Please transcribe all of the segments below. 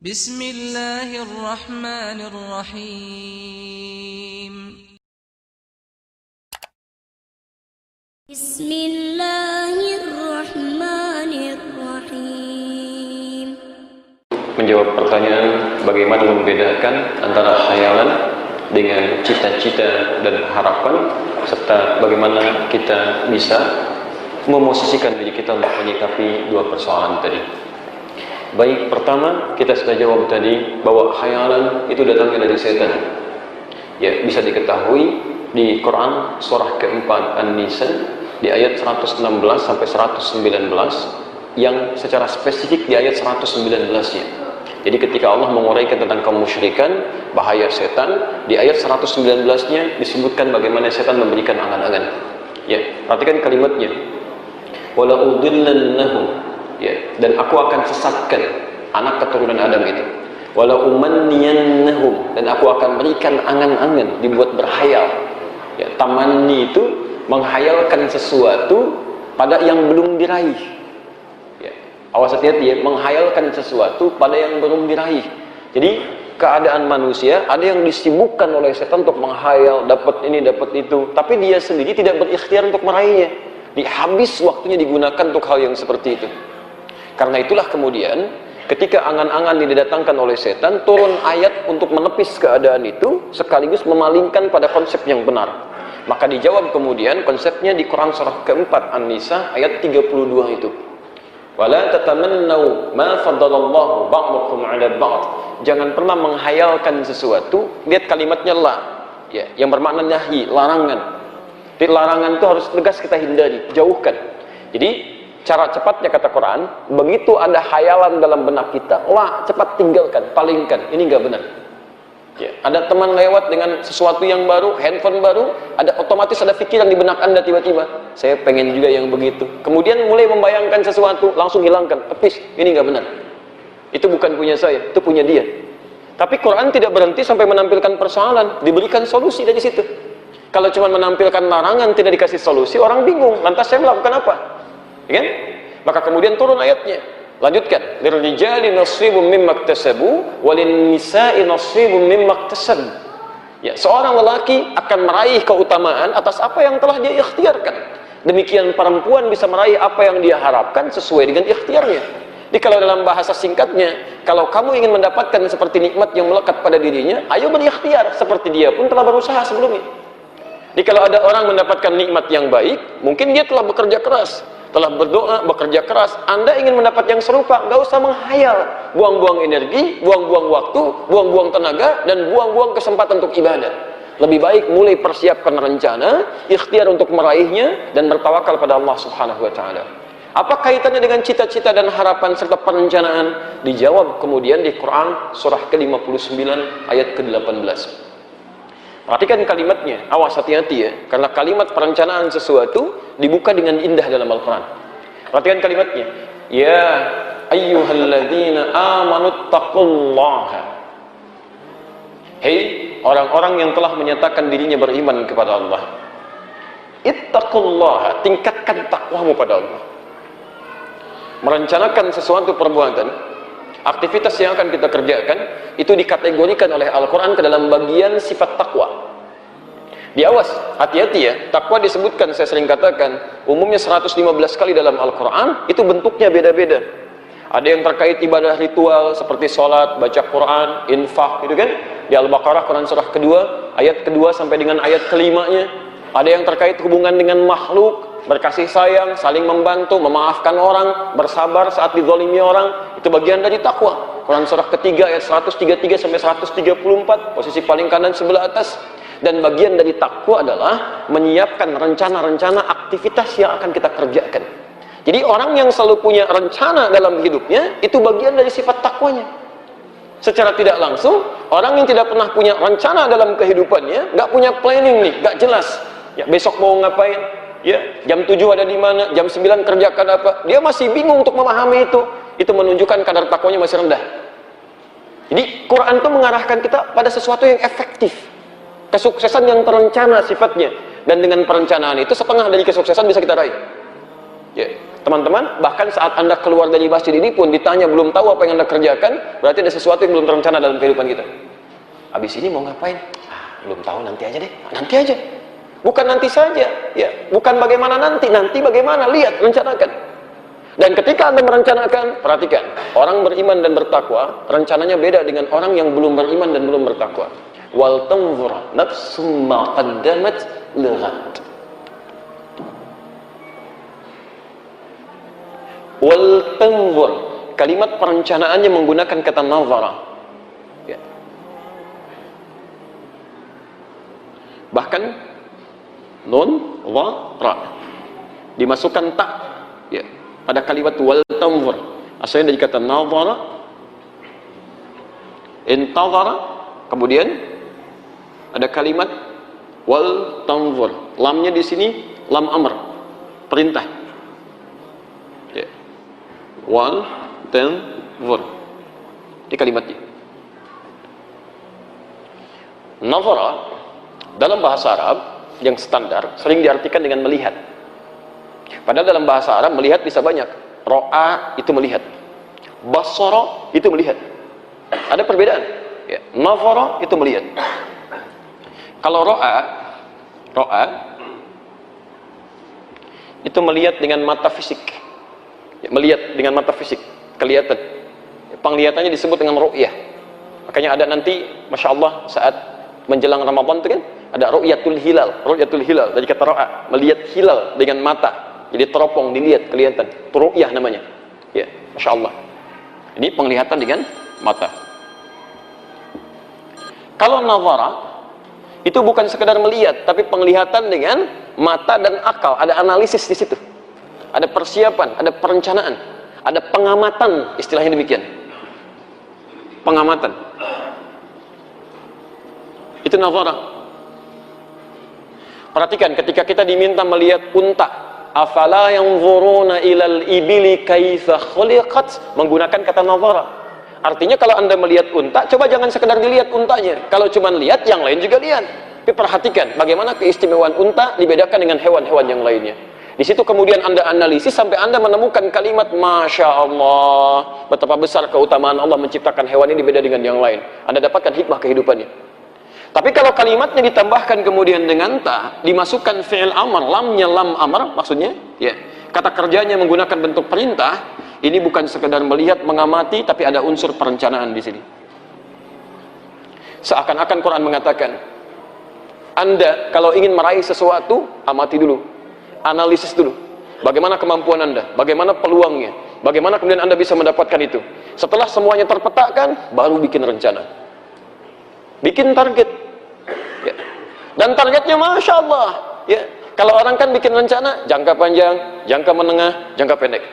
Bismillahirrahmanirrahim. Bismillahirrahmanirrahim. Menjawab pertanyaan bagaimana membedakan antara khayalan dengan cita-cita dan harapan, serta bagaimana kita bisa memosisikan diri kita untuk menyikapi dua persoalan tadi. Baik, pertama kita sudah jawab tadi bahwa khayalan itu datangnya dari setan. Ya, bisa diketahui di Quran surah keempat An-Nisa di ayat 116 sampai 119 yang secara spesifik di ayat 119-nya. Jadi ketika Allah menguraikan tentang kemusyrikan, bahaya setan, di ayat 119-nya disebutkan bagaimana setan memberikan angan-angan. Ya, perhatikan kalimatnya. Wala udillannahum. Ya, dan aku akan sesatkan anak keturunan Adam itu. Wala umanniyannahum, dan aku akan berikan angan-angan, dibuat berhayal. Ya, tamanni itu menghayalkan sesuatu pada yang belum diraih. Ya, awas hati-hati ya, menghayalkan sesuatu pada yang belum diraih. Jadi keadaan manusia ada yang disibukkan oleh setan untuk menghayal, dapat ini, dapat itu, tapi dia sendiri tidak berikhtiar untuk meraihnya. Habis waktunya digunakan untuk hal yang seperti itu. Karena itulah kemudian ketika angan-angan didatangkan oleh setan, turun ayat untuk menepis keadaan itu sekaligus memalingkan pada konsep yang benar. Maka dijawab kemudian konsepnya di Quran surah keempat An-Nisa ayat 32 itu. Wala tatamannau ma faddalallahu ba'dakum 'ala ba'd. Jangan pernah menghayalkan sesuatu. Lihat kalimatnya la, ya, yang bermakna nahi, larangan. Jadi larangan itu harus tegas kita hindari, jauhkan. Jadi cara cepatnya kata Quran, begitu ada khayalan dalam benak kita, lah cepat tinggalkan, palingkan. Ini enggak benar. Ya, ada teman lewat dengan sesuatu yang baru, handphone baru, ada otomatis ada pikiran di benak Anda tiba-tiba, saya pengen juga yang begitu. Kemudian mulai membayangkan sesuatu, langsung hilangkan, tepis. Ini enggak benar. Itu bukan punya saya, itu punya dia. Tapi Quran tidak berhenti sampai menampilkan persoalan, diberikan solusi dari situ. Kalau cuma menampilkan larangan tidak dikasih solusi, orang bingung. Lantas saya melakukan apa? Ya kan? Maka kemudian turun ayatnya. Lanjutkan. Lirijali nasibum mimma iktasabu walin-nisa'i nasibum mimma iktasab. Ya, seorang lelaki akan meraih keutamaan atas apa yang telah dia ikhtiarkan. Demikian perempuan bisa meraih apa yang dia harapkan sesuai dengan ikhtiarnya. Jadi kalau dalam bahasa singkatnya, kalau kamu ingin mendapatkan seperti nikmat yang melekat pada dirinya, ayo berikhtiar seperti dia pun telah berusaha sebelumnya. Jadi kalau ada orang mendapatkan nikmat yang baik, mungkin dia telah bekerja keras, telah berdoa, bekerja keras. Anda ingin mendapat yang serupa, nggak usah menghayal, buang-buang energi, buang-buang waktu, buang-buang tenaga, dan buang-buang kesempatan untuk ibadah. Lebih baik mulai persiapkan rencana, ikhtiar untuk meraihnya, dan bertawakal pada Allah Subhanahu wa Ta'ala. Apa kaitannya dengan cita-cita dan harapan serta perencanaan? Dijawab kemudian di Quran surah ke-59 ayat ke-18. Perhatikan kalimatnya, awas hati-hati ya, karena kalimat perencanaan sesuatu dibuka dengan indah dalam Al-Quran. Perhatikan kalimatnya, ya ayyuhalladzina amanuttaqullaha. Hei orang-orang yang telah menyatakan dirinya beriman kepada Allah, ittaqullaha, tingkatkan takwamu pada Allah. Merencanakan sesuatu perbuatan, aktivitas yang akan kita kerjakan, itu dikategorikan oleh Al-Quran ke dalam bagian sifat takwa. Diawas, hati-hati ya, takwa disebutkan, saya sering katakan, umumnya 115 kali dalam Al-Quran, itu bentuknya beda-beda. Ada yang terkait ibadah ritual, seperti sholat, baca Quran, infak, gitu kan? Di Al-Baqarah, Quran surah kedua, ayat kedua sampai dengan ayat kelimanya. Ada yang terkait hubungan dengan makhluk, berkasih sayang, saling membantu, memaafkan orang, bersabar saat dizalimi orang, itu bagian dari takwa. Quran surah ketiga ayat 133 sampai 134, posisi paling kanan sebelah atas. Dan bagian dari takwa adalah menyiapkan rencana-rencana aktivitas yang akan kita kerjakan. Jadi orang yang selalu punya rencana dalam hidupnya, itu bagian dari sifat takwanya. Secara tidak langsung, orang yang tidak pernah punya rencana dalam kehidupannya, nggak punya planning nih, nggak jelas. Ya, besok mau ngapain? Ya, jam 7 ada di mana, jam 9 kerjakan apa, dia masih bingung untuk memahami itu menunjukkan kadar takwanya masih rendah. Jadi Quran itu mengarahkan kita pada sesuatu yang efektif, kesuksesan yang terencana sifatnya, dan dengan perencanaan itu setengah dari kesuksesan bisa kita raih. Ya, Teman-teman, bahkan saat Anda keluar dari masjid ini pun ditanya belum tahu apa yang Anda kerjakan, berarti ada sesuatu yang belum terencana dalam kehidupan kita. Habis ini mau ngapain? Belum tahu, nanti aja deh. Nanti aja. Bukan nanti saja, ya. Bukan bagaimana nanti bagaimana, lihat, rencanakan. Dan ketika Anda merencanakan, perhatikan, orang beriman dan bertakwa, rencananya beda dengan orang yang belum beriman dan belum bertakwa. Wal tanzur nafsum ma qaddamat lighad. Wal tanzur, kalimat perencanaannya menggunakan kata nazara, ya. Bahkan nun wa ra dimasukkan tak, ya, pada kalimat wal tanzur, asalnya dari kata nazara, intazara, kemudian ada kalimat wal tanzur, lamnya di sini lam amr, perintah. Wal tanzur, ini kalimatnya. Nazara dalam bahasa Arab yang standar sering diartikan dengan melihat. Padahal dalam bahasa Arab melihat bisa banyak. Ro'a itu melihat, basara itu melihat. Ada perbedaan, ya. Nazara itu melihat. Kalau ro'a itu melihat dengan mata fisik, ya, melihat dengan mata fisik, kelihatan. Penglihatannya disebut dengan ru'yah. Makanya ada nanti, Masya Allah, saat menjelang Ramadan itu kan ada ru'yatul hilal dari kata ro'a, melihat hilal dengan mata, jadi teropong, dilihat, kelihatan, itu ru'yah namanya, ya. Masya Allah, ini penglihatan dengan mata. Kalau nazara itu bukan sekedar melihat, tapi penglihatan dengan mata dan akal, ada analisis di situ, ada persiapan, ada perencanaan, ada pengamatan, istilahnya demikian. Pengamatan. Itu nazara. Perhatikan ketika kita diminta melihat unta, afala yanzuruna ilal ibili kaifa khuliqat, menggunakan kata nazara. Artinya kalau Anda melihat unta, coba jangan sekedar dilihat untanya. Kalau cuma lihat, yang lain juga lihat. Tapi perhatikan bagaimana keistimewaan unta dibedakan dengan hewan-hewan yang lainnya. Di situ kemudian Anda analisis sampai Anda menemukan kalimat Masya Allah, betapa besar keutamaan Allah menciptakan hewan ini beda dengan yang lain. Anda dapatkan hikmah kehidupannya. Tapi kalau kalimatnya ditambahkan kemudian dengan ta, dimasukkan fi'il amr, lamnya lam amr, maksudnya, ya, kata kerjanya menggunakan bentuk perintah, ini bukan sekedar melihat, mengamati, tapi ada unsur perencanaan di sini. Seakan-akan Quran mengatakan, Anda kalau ingin meraih sesuatu, amati dulu. Analisis dulu, bagaimana kemampuan Anda, bagaimana peluangnya, bagaimana kemudian Anda bisa mendapatkan itu. Setelah semuanya terpetakan, baru bikin rencana, bikin target, ya. Dan targetnya Masya Allah, ya. Kalau orang kan bikin rencana jangka panjang, jangka menengah, jangka pendek.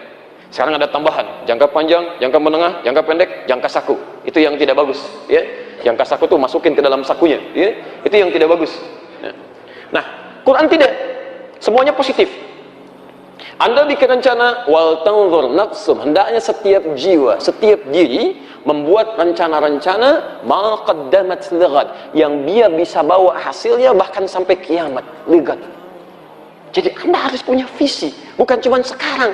Sekarang ada tambahan, jangka panjang, jangka menengah, jangka pendek, jangka saku. Itu yang tidak bagus, ya. Jangka saku tuh masukin ke dalam sakunya, ya. Itu yang tidak bagus, ya. Nah, Quran tidak. Semuanya positif. Anda bikin rencana, wal tanzur nafsum, hendaknya setiap jiwa, setiap diri membuat rencana-rencana ma qaddamat lighad, yang dia bisa bawa hasilnya bahkan sampai kiamat, lighad. Jadi Anda harus punya visi, bukan cuma sekarang.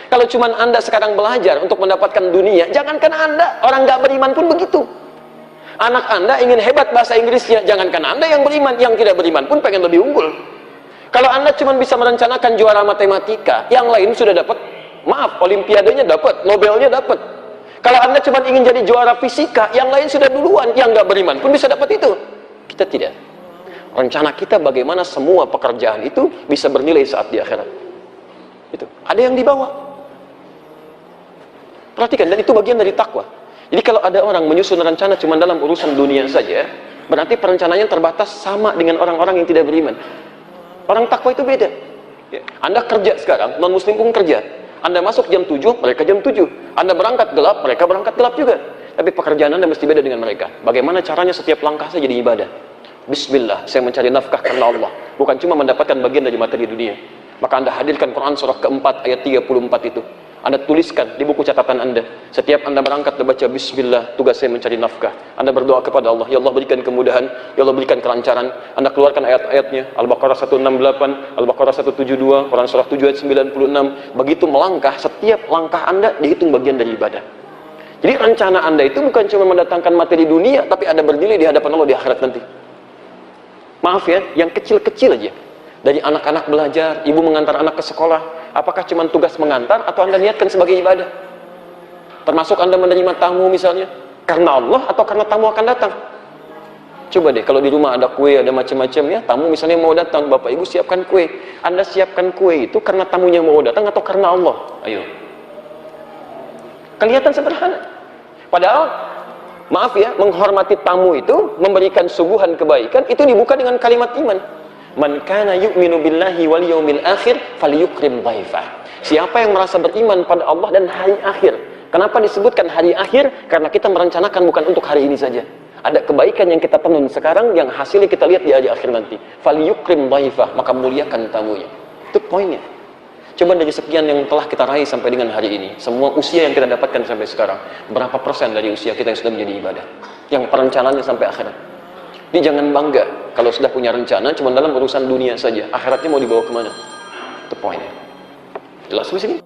Kalau cuma Anda sekarang belajar untuk mendapatkan dunia, jangankan Anda, orang nggak beriman pun begitu. Anak Anda ingin hebat bahasa Inggrisnya, jangankan Anda yang beriman, yang tidak beriman pun pengen lebih unggul. Kalau Anda cuma bisa merencanakan juara matematika, yang lain sudah dapat, maaf, olimpiadanya dapat, Nobelnya dapat. Kalau Anda cuma ingin jadi juara fisika, yang lain sudah duluan, yang nggak beriman pun bisa dapat itu. Kita tidak. Rencana kita bagaimana semua pekerjaan itu bisa bernilai saat di akhirat. Itu. Ada yang dibawa. Perhatikan, dan itu bagian dari takwa. Jadi kalau ada orang menyusun rencana cuma dalam urusan dunia saja, berarti perencanaannya terbatas sama dengan orang-orang yang tidak beriman. Orang takwa itu beda, ya. Anda kerja sekarang, non muslim pun kerja. Anda masuk jam 7, mereka jam 7. Anda berangkat gelap, mereka berangkat gelap juga. Tapi pekerjaan Anda mesti beda dengan mereka. Bagaimana caranya setiap langkah saya jadi ibadah? Bismillah, saya mencari nafkah karena Allah, bukan cuma mendapatkan bagian dari materi dunia. Maka Anda hadirkan Quran surah keempat ayat 34 itu. Anda tuliskan di buku catatan Anda. Setiap Anda berangkat, Anda baca bismillah, tugas saya mencari nafkah. Anda berdoa kepada Allah, ya Allah berikan kemudahan, ya Allah berikan kelancaran. Anda keluarkan ayat-ayatnya, Al-Baqarah 168, Al-Baqarah 172, Quran surah 7 ayat 96. Begitu melangkah, setiap langkah Anda dihitung bagian dari ibadah. Jadi rencana Anda itu bukan cuma mendatangkan materi dunia, tapi Anda bernilai di hadapan Allah di akhirat nanti. Maaf ya, yang kecil-kecil aja. Dari anak-anak belajar, ibu mengantar anak ke sekolah, apakah cuma tugas mengantar atau Anda niatkan sebagai ibadah? Termasuk Anda menerima tamu misalnya, karena Allah atau karena tamu akan datang? Coba deh, kalau di rumah ada kue, ada macam-macam ya, tamu misalnya mau datang, Bapak Ibu siapkan kue. Anda siapkan kue itu karena tamunya mau datang atau karena Allah? Ayo. Kelihatan sederhana. Padahal, maaf ya, menghormati tamu itu, memberikan suguhan kebaikan, itu dibuka dengan kalimat iman. Man kana yu'minu billahi wal yawmil akhir falyukrim dhaifah. Siapa yang merasa beriman pada Allah dan hari akhir. Kenapa disebutkan hari akhir? Karena kita merencanakan bukan untuk hari ini saja. Ada kebaikan yang kita tenun sekarang yang hasilnya kita lihat di hari akhir nanti. Falyukrim dhaifah, maka muliakan tamunya. Itu poinnya. Coba dari sekian yang telah kita raih sampai dengan hari ini, semua usia yang kita dapatkan sampai sekarang, berapa persen dari usia kita yang sudah menjadi ibadah? Yang perencanaannya sampai akhirat. Ini jangan bangga kalau sudah punya rencana cuma dalam urusan dunia saja. Akhiratnya mau dibawa kemana? Itu poinnya. Jelas di sini?